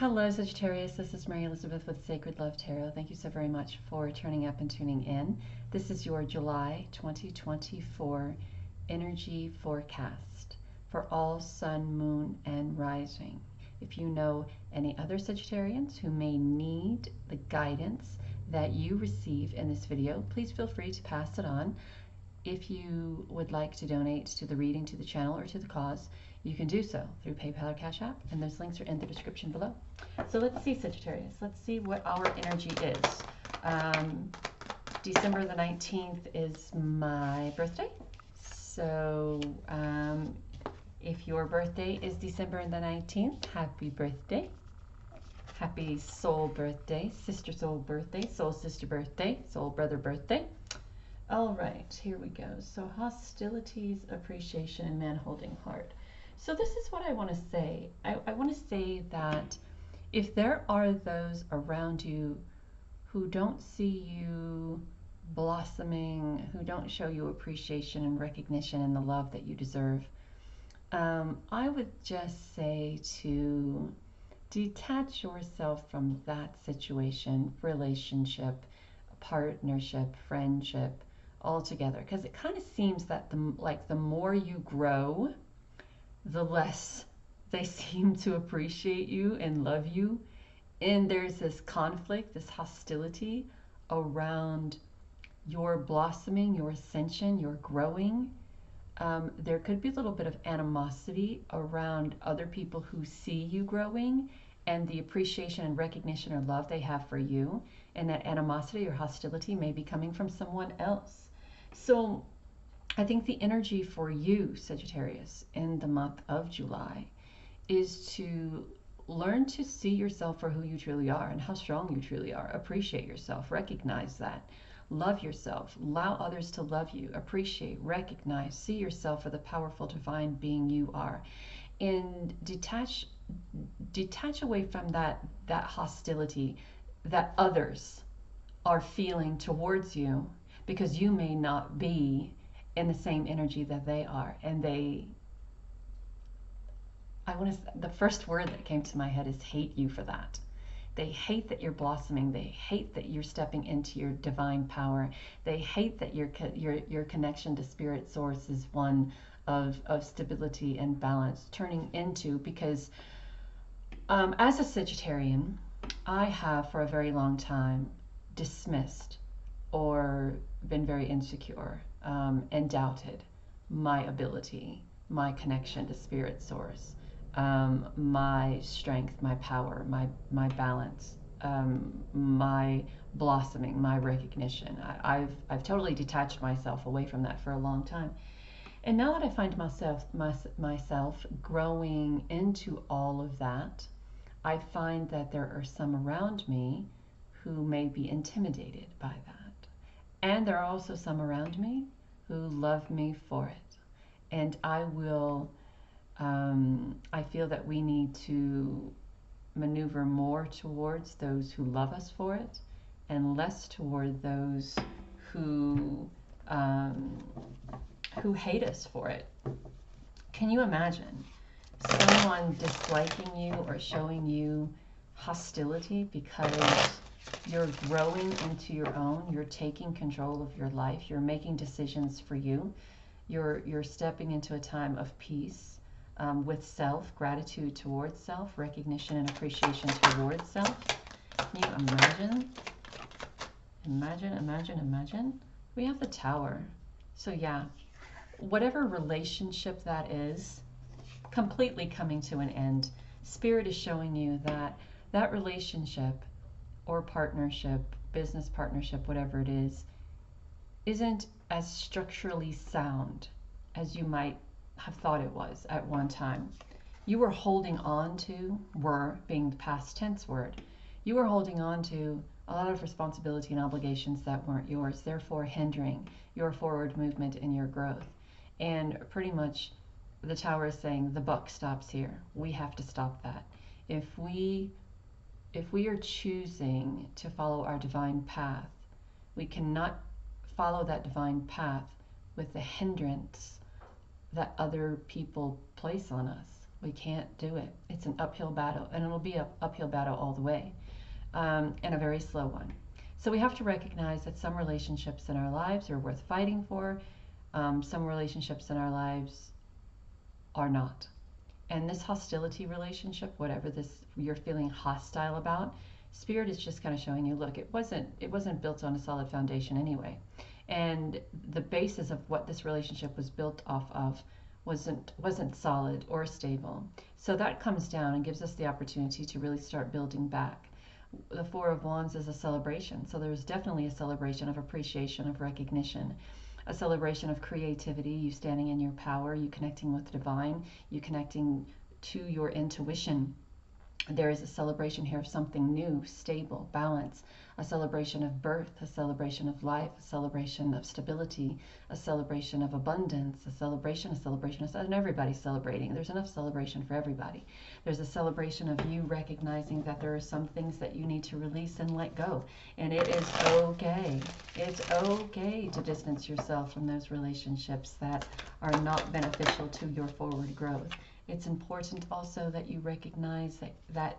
Hello, Sagittarius. This is Mary Elizabeth with Sacred Love Tarot. Thank you so very much for turning up and tuning in. This is your July 2024 energy forecast for all sun, moon, and rising. If you know any other Sagittarians who may need the guidance that you receive in this video, please feel free to pass it on. If you would like to donate to the reading, to the channel, or to the cause, you can do so through PayPal or Cashapp, and those links are in the description below. So let's see, Sagittarius. Let's see what our energy is. December the 19th is my birthday. So if your birthday is December the 19th, happy birthday. Happy soul birthday, sister soul birthday, soul sister birthday, soul brother birthday. All right, here we go. So hostilities, appreciation, and man holding heart. So this is what I want to say. I want to say that if there are those around you who don't see you blossoming, who don't show you appreciation and recognition and the love that you deserve, I would just say to detach yourself from that situation, relationship, partnership, friendship, altogether, because it kind of seems that the more you grow, the less they seem to appreciate you and love you. And there's this conflict, this hostility around your blossoming, your ascension, your growing. There could be a little bit of animosity around other people who see you growing and the appreciation and recognition or love they have for you. And that animosity or hostility may be coming from someone else. So I think the energy for you, Sagittarius, in the month of July is to learn to see yourself for who you truly are and how strong you truly are. Appreciate yourself, recognize that. Love yourself, allow others to love you, appreciate, recognize, see yourself for the powerful divine being you are. And detach away from that hostility that others are feeling towards you, because you may not be in the same energy that they are. And the first word that came to my head is hate you for that. They hate that you're blossoming. They hate that you're stepping into your divine power. They hate that your connection to spirit source is one of stability and balance, turning into, because as a Sagittarian, I have for a very long time dismissed or been very insecure and doubted my ability, my connection to spirit source, my strength, my power, my balance, my blossoming, my recognition. I've totally detached myself away from that for a long time. And now that I find myself growing into all of that, I find that there are some around me who may be intimidated by that. And there are also some around me who love me for it. And I feel that we need to maneuver more towards those who love us for it and less toward those who hate us for it. Can you imagine someone disliking you or showing you hostility because you're growing into your own, you're taking control of your life, you're making decisions for you, you're stepping into a time of peace with self, gratitude towards self, recognition and appreciation towards self? Can you imagine? Imagine. We have the Tower. So yeah, whatever relationship that is, completely coming to an end. Spirit is showing you that that relationship or partnership, business partnership, whatever it is, isn't as structurally sound as you might have thought it was at one time. You were holding on to, were being the past tense word, you were holding on to a lot of responsibility and obligations that weren't yours, therefore hindering your forward movement and your growth. And pretty much the Tower is saying the buck stops here. We have to stop that. If we are choosing to follow our divine path, we cannot follow that divine path with the hindrance that other people place on us. We can't do it. It's an uphill battle, and it'll be an uphill battle all the way, and a very slow one. So we have to recognize that some relationships in our lives are worth fighting for. Some relationships in our lives are not. And this hostility relationship, whatever this you're feeling hostile about, Spirit is just kind of showing you, look, it wasn't built on a solid foundation anyway. And the basis of what this relationship was built off of wasn't solid or stable. So that comes down and gives us the opportunity to really start building back. The Four of Wands is a celebration. So there's definitely a celebration of appreciation, of recognition, a celebration of creativity, you standing in your power, you connecting with the divine, you connecting to your intuition. There is a celebration here of something new, stable, balance, a celebration of birth, a celebration of life, a celebration of stability, a celebration of abundance, a celebration, and everybody's celebrating. There's enough celebration for everybody. There's a celebration of you recognizing that there are some things that you need to release and let go. And it is okay. It's okay to distance yourself from those relationships that are not beneficial to your forward growth. It's important also that you recognize that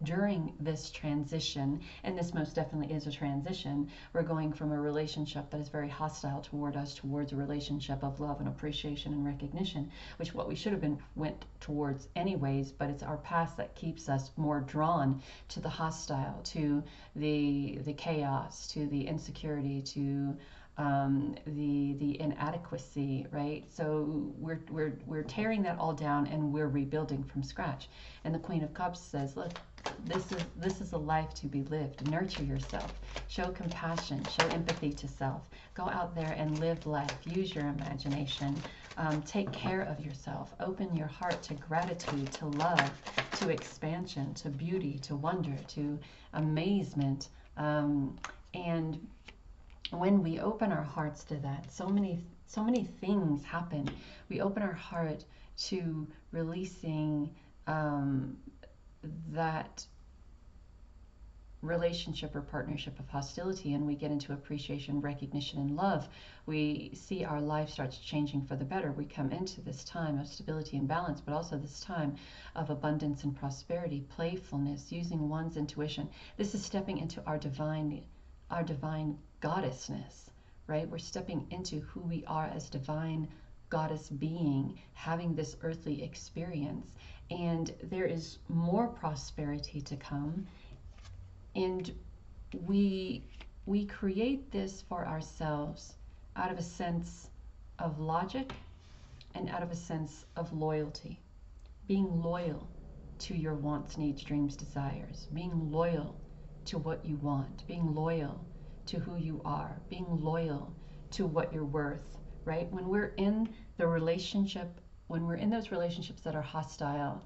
during this transition, and this most definitely is a transition, we're going from a relationship that is very hostile toward us towards a relationship of love and appreciation and recognition, which what we should have been went towards anyways, but it's our past that keeps us more drawn to the hostile, to the chaos, to the insecurity, to the inadequacy, right? So we're tearing that all down and we're rebuilding from scratch. And the Queen of Cups says, look, this is a life to be lived. Nurture yourself. Show compassion. Show empathy to self. Go out there and live life. Use your imagination. Take care of yourself. Open your heart to gratitude, to love, to expansion, to beauty, to wonder, to amazement, and when we open our hearts to that, so many things happen. We open our heart to releasing that relationship or partnership of hostility, and we get into appreciation, recognition, and love. We see our life starts changing for the better. We come into this time of stability and balance, but also this time of abundance and prosperity, playfulness, using one's intuition. This is stepping into our divine goddessness, right? We're stepping into who we are as divine goddess being, having this earthly experience, and there is more prosperity to come. And we create this for ourselves out of a sense of logic and out of a sense of loyalty. Being loyal to your wants, needs, dreams, desires. Being loyal to what you want. Being loyal to who you are. Being loyal to what you're worth, right? When we're in the relationship, when we're in those relationships that are hostile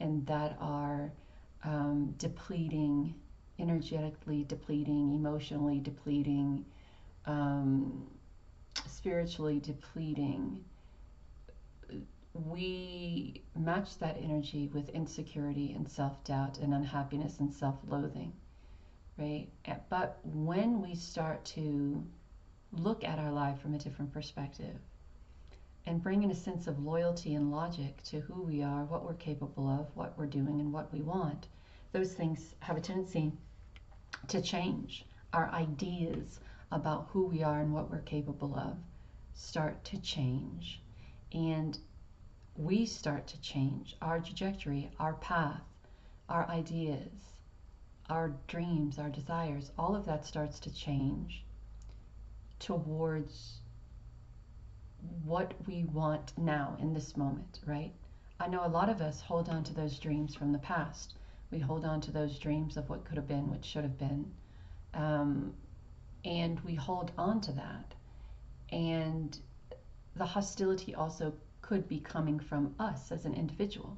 and that are depleting, energetically depleting, emotionally depleting, spiritually depleting, we match that energy with insecurity and self-doubt and unhappiness and self-loathing, right? But when we start to look at our life from a different perspective and bring in a sense of loyalty and logic to who we are, what we're capable of, what we're doing, and what we want, those things have a tendency to change. Our ideas about who we are and what we're capable of start to change, and we start to change. Our trajectory, our path, our ideas, our dreams, our desires, all of that starts to change towards what we want now in this moment, right? I know a lot of us hold on to those dreams from the past. We hold on to those dreams of what could have been, what should have been. And we hold on to that. And the hostility also could be coming from us as an individual,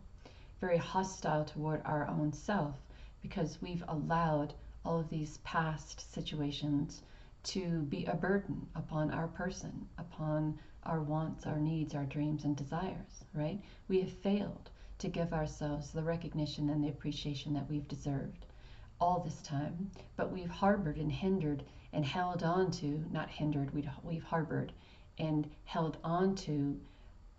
very hostile toward our own self, because we've allowed all of these past situations to be a burden upon our person, upon our wants, our needs, our dreams, and desires, right? We have failed to give ourselves the recognition and the appreciation that we've deserved all this time, but we've harbored and hindered and held on to, not hindered, we've harbored and held on to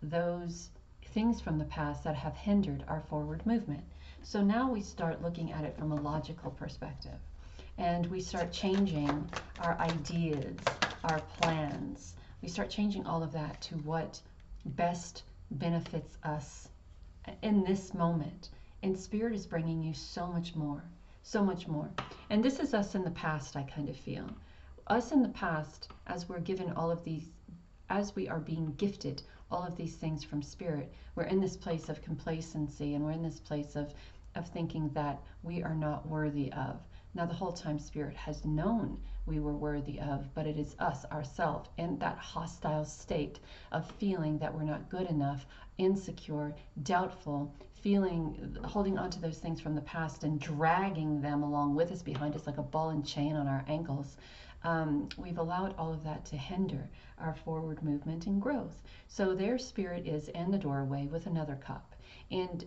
those things from the past that have hindered our forward movement. So now we start looking at it from a logical perspective, and we start changing our ideas, our plans. We start changing all of that to what best benefits us in this moment. And Spirit is bringing you so much more, so much more. And this is us in the past, I kind of feel. Us in the past, as we're given all of these, as we are being gifted all of these things from Spirit, we're in this place of complacency, and we're in this place of thinking that we are not worthy of. Now, the whole time Spirit has known we were worthy of, but it is us, ourselves, in that hostile state of feeling that we're not good enough, insecure, doubtful, feeling, holding on to those things from the past and dragging them along with us behind us like a ball and chain on our ankles. We've allowed all of that to hinder our forward movement and growth. So their Spirit is in the doorway with another cup. And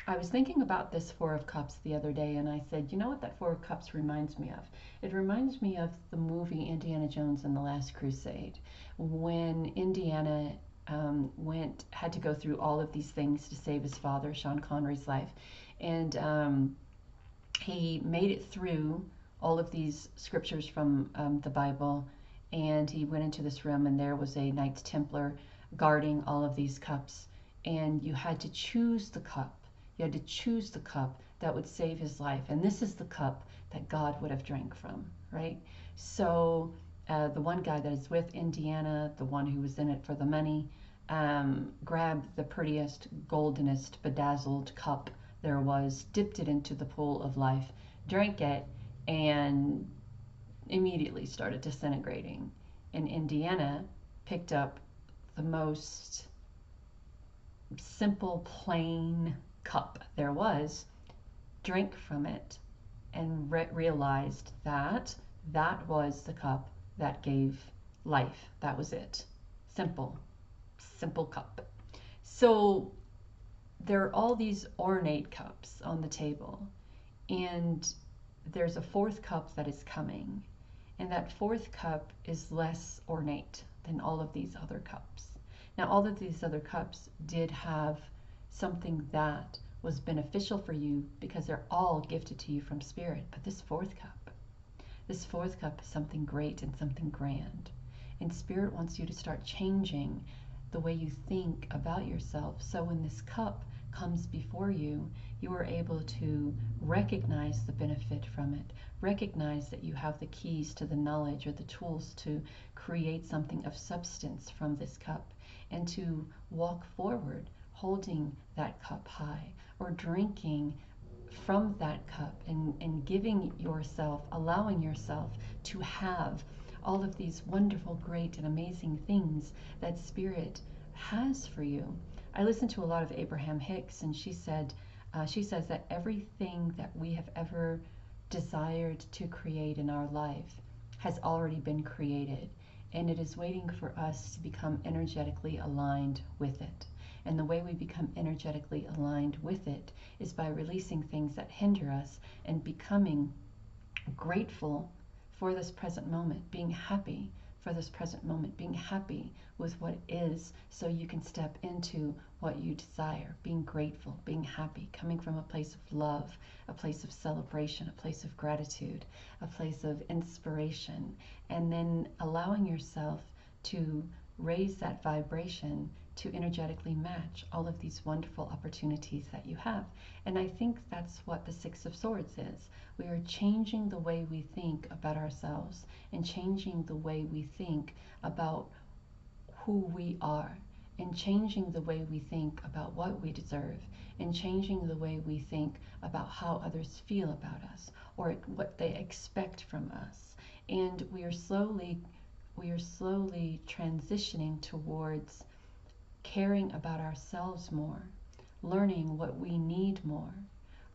I was thinking about this Four of Cups the other day, and I said, you know what that Four of Cups reminds me of? It reminds me of the movie Indiana Jones and the Last Crusade, when Indiana had to go through all of these things to save his father, Sean Connery's life. And he made it through all of these scriptures from the Bible, and he went into this room, and there was a Knights Templar guarding all of these cups, and you had to choose the cup. You had to choose the cup that would save his life. And this is the cup that God would have drank from, right? So the one guy that is with Indiana, the one who was in it for the money, grabbed the prettiest, goldenest, bedazzled cup there was, dipped it into the pool of life, drank it, and immediately started disintegrating. And Indiana picked up the most simple, plain cup there was, drank from it, and realized that that was the cup that gave life. That was it. Simple cup. So there are all these ornate cups on the table, and there's a fourth cup that is coming, and that fourth cup is less ornate than all of these other cups. Now, all of these other cups did have something that was beneficial for you because they're all gifted to you from Spirit. But this fourth cup is something great and something grand. And Spirit wants you to start changing the way you think about yourself. So when this cup comes before you, you are able to recognize the benefit from it, recognize that you have the keys to the knowledge or the tools to create something of substance from this cup, and to walk forward holding that cup high, or drinking from that cup, and giving yourself, allowing yourself to have all of these wonderful, great, and amazing things that Spirit has for you. I listened to a lot of Abraham Hicks, and she says that everything that we have ever desired to create in our life has already been created, and it is waiting for us to become energetically aligned with it. And the way we become energetically aligned with it is by releasing things that hinder us and becoming grateful for this present moment, being happy for this present moment, being happy with what is, so you can step into what you desire, being grateful, being happy, coming from a place of love, a place of celebration, a place of gratitude, a place of inspiration, and then allowing yourself to raise that vibration to energetically match all of these wonderful opportunities that you have. And I think that's what the Six of Swords is. We are changing the way we think about ourselves, and changing the way we think about who we are, and changing the way we think about what we deserve, and changing the way we think about how others feel about us, or what they expect from us. And we are slowly transitioning towards caring about ourselves more, learning what we need more,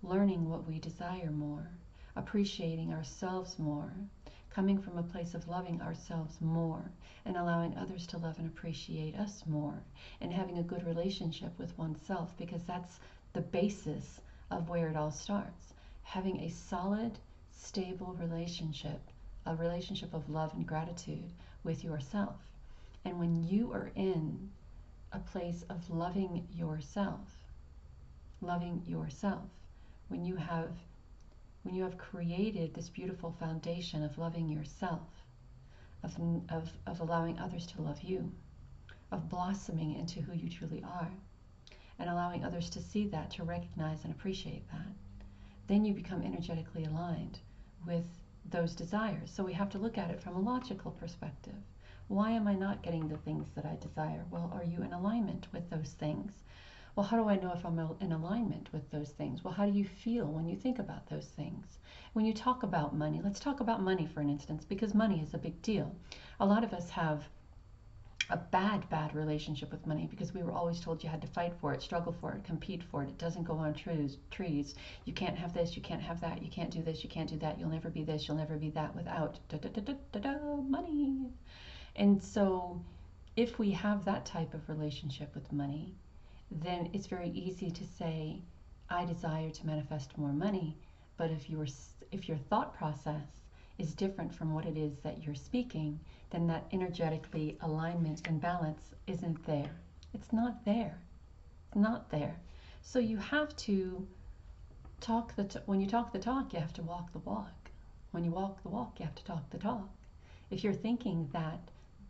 learning what we desire more, appreciating ourselves more, coming from a place of loving ourselves more, and allowing others to love and appreciate us more, and having a good relationship with oneself, because that's the basis of where it all starts. Having a solid, stable relationship, a relationship of love and gratitude with yourself. And when you are in a place of loving yourself. Loving yourself. When you have created this beautiful foundation of loving yourself, of allowing others to love you, of blossoming into who you truly are, and allowing others to see that, to recognize and appreciate that, then you become energetically aligned with those desires. So we have to look at it from a logical perspective. Why am I not getting the things that I desire? Well, are you in alignment with those things? Well, how do I know if I'm in alignment with those things? Well, how do you feel when you think about those things? When you talk about money, let's talk about money for an instance, because money is a big deal. A lot of us have a bad relationship with money because we were always told you had to fight for it, struggle for it, compete for it. It doesn't go on trees. You can't have this, you can't have that, you can't do this, you can't do that. You'll never be this, you'll never be that without money. And so if we have that type of relationship with money, then it's very easy to say, I desire to manifest more money. But if your thought process is different from what it is that you're speaking, then that energetically alignment and balance isn't there. It's not there. It's not there. So you have to talk when you talk the talk, you have to walk the walk. When you walk the walk, you have to talk the talk. If you're thinking that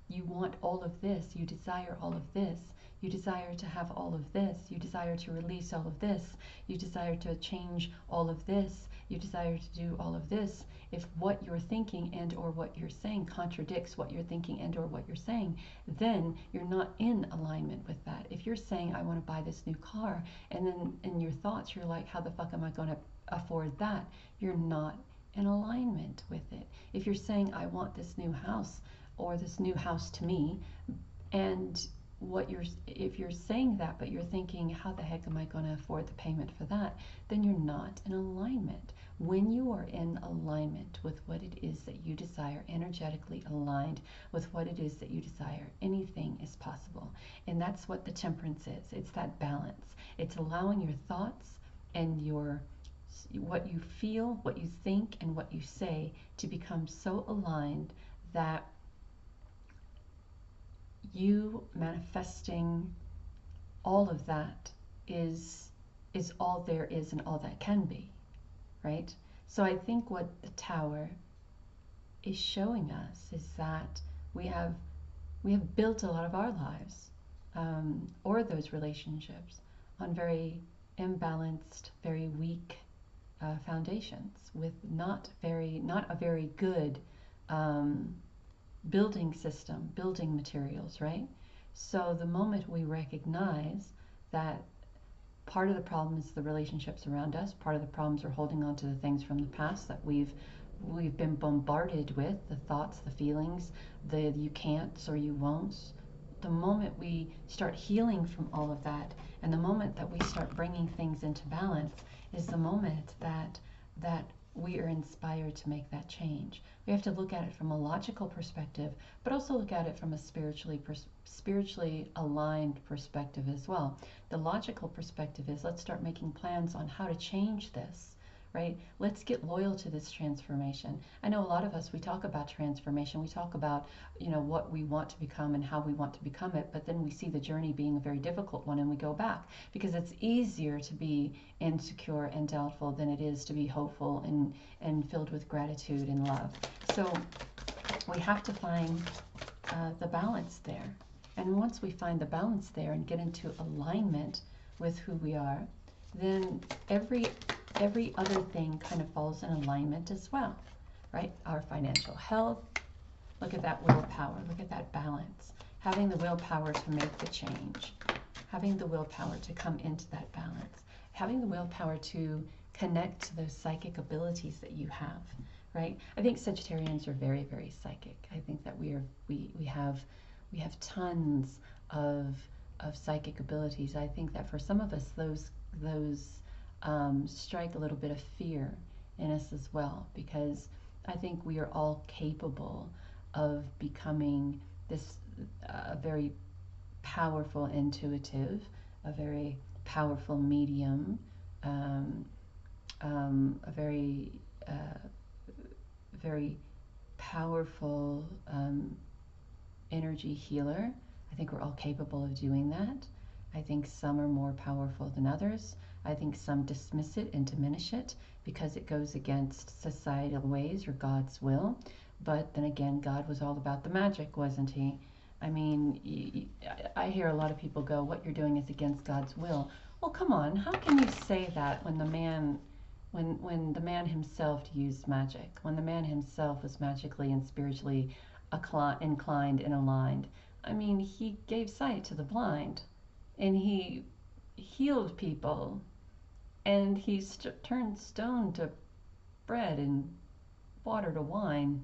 you want all of this, you desire all of this, you desire to have all of this, you desire to release all of this, you desire to change all of this, you desire to do all of this, if what you're thinking and or what you're saying contradicts what you're thinking and or what you're saying, then you're not in alignment with that. If you're saying, I want to buy this new car, and then in your thoughts you're like, how the fuck am I going to afford that? You're not in alignment with it. If you're saying, I want this new house, or this new house to me, and if you're saying that but you're thinking, how the heck am I going to afford the payment for that, then you're not in alignment. When you are in alignment with what it is that you desire, energetically aligned with what it is that you desire, anything is possible. And that's what the temperance is. It's that balance. It's allowing your thoughts and what you feel, what you think, and what you say to become so aligned that you manifesting all of that is all there is and all that can be, right? So I think what the Tower is showing us is that we have built a lot of our lives, or those relationships, on very imbalanced, very weak foundations, with not a very good building system, building materials, right? So the moment we recognize that part of the problem is the relationships around us, part of the problems are holding on to the things from the past that we've been bombarded with, the thoughts, the feelings, the you can'ts or you won'ts. The moment we start healing from all of that, and the moment that we start bringing things into balance, is the moment that we are inspired to make that change. We have to look at it from a logical perspective, but also look at it from a spiritually aligned perspective as well. The logical perspective is, let's start making plans on how to change this, right? Let's get loyal to this transformation. I know a lot of us, we talk about transformation, we talk about, what we want to become and how we want to become it, but then we see the journey being a very difficult one and we go back, because it's easier to be insecure and doubtful than it is to be hopeful and filled with gratitude and love. So we have to find the balance there. And once we find the balance there and get into alignment with who we are, then every other thing kind of falls in alignment as well, right? Our financial health, look at that willpower, look at that balance. Having the willpower to make the change, having the willpower to come into that balance, having the willpower to connect to those psychic abilities that you have, right? I think Sagittarians are very, very psychic. I think that we have tons of psychic abilities. I think that for some of us, those strike a little bit of fear in us as well, because I think we are all capable of becoming this very powerful intuitive, a very powerful medium, a very very powerful energy healer, I think we're all capable of doing that. I think some are more powerful than others. I think some dismiss it and diminish it because it goes against societal ways or God's will. But then again, God was all about the magic, wasn't he? I mean, I hear a lot of people go, what you're doing is against God's will. Well, come on, how can you say that when the man himself used magic, when the man himself was magically and spiritually inclined and aligned? I mean, he gave sight to the blind, and he healed people, and he turned stone to bread and water to wine.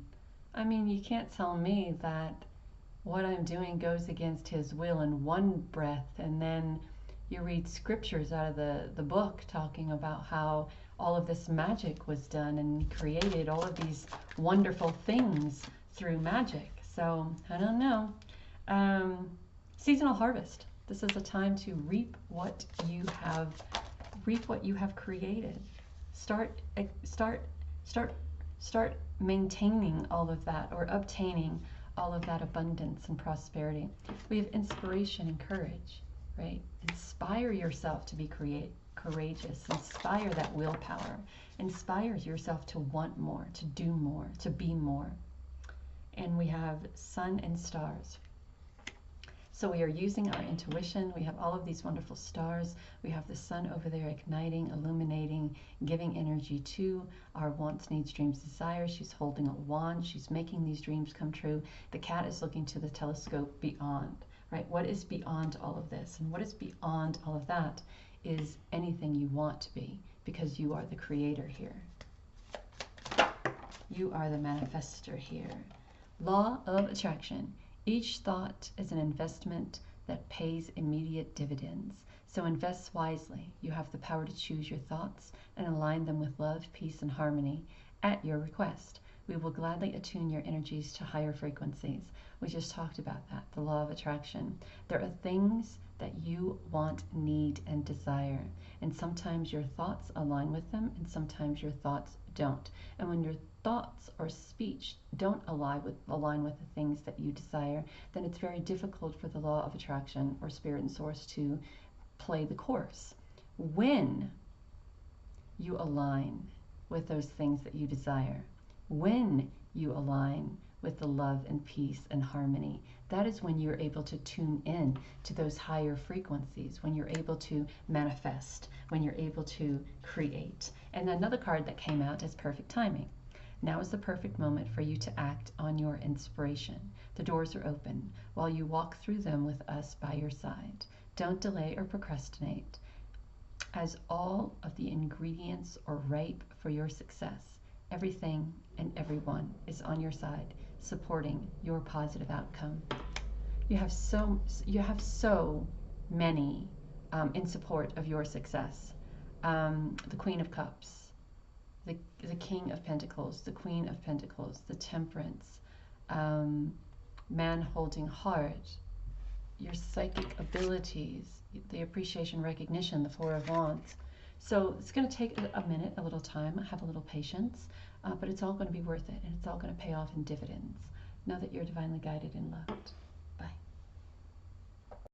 I mean, you can't tell me that what I'm doing goes against his will in one breath, and then you read scriptures out of the book talking about how all of this magic was done and created all of these wonderful things through magic. So I don't know. Seasonal harvest. This is a time to reap what you have created. Start maintaining all of that, or obtaining all of that abundance and prosperity. We have inspiration and courage, right? Inspire yourself to be courageous. Inspire that willpower. Inspire yourself to want more, to do more, to be more. And we have sun and stars. So we are using our intuition. We have all of these wonderful stars. We have the sun over there igniting, illuminating, giving energy to our wants, needs, dreams, desires. She's holding a wand. She's making these dreams come true. The cat is looking to the telescope beyond, right? What is beyond all of this? And what is beyond all of that is anything you want to be, because you are the creator here. You are the manifester here. Law of attraction. Each thought is an investment that pays immediate dividends. So invest wisely. You have the power to choose your thoughts and align them with love, peace, and harmony at your request. We will gladly attune your energies to higher frequencies. We just talked about that, the law of attraction. There are things that you want, need, and desire. And sometimes your thoughts align with them, and sometimes your thoughts don't. And when your thoughts or speech don't align with the things that you desire, then it's very difficult for the law of attraction or spirit and source to play the course. When you align with those things that you desire, when you align with the love and peace and harmony, that is when you're able to tune in to those higher frequencies, when you're able to manifest, when you're able to create. And another card that came out is perfect timing. Now is the perfect moment for you to act on your inspiration. The doors are open while you walk through them with us by your side. Don't delay or procrastinate, as all of the ingredients are ripe for your success. Everything and everyone is on your side, supporting your positive outcome. You have so many in support of your success. The Queen of Cups, the King of Pentacles, the Queen of Pentacles, the Temperance, man holding heart, your psychic abilities, the appreciation, recognition, the Four of Wands. So it's going to take a minute, a little time, have a little patience, but it's all going to be worth it, and it's all going to pay off in dividends. Know that you're divinely guided and loved.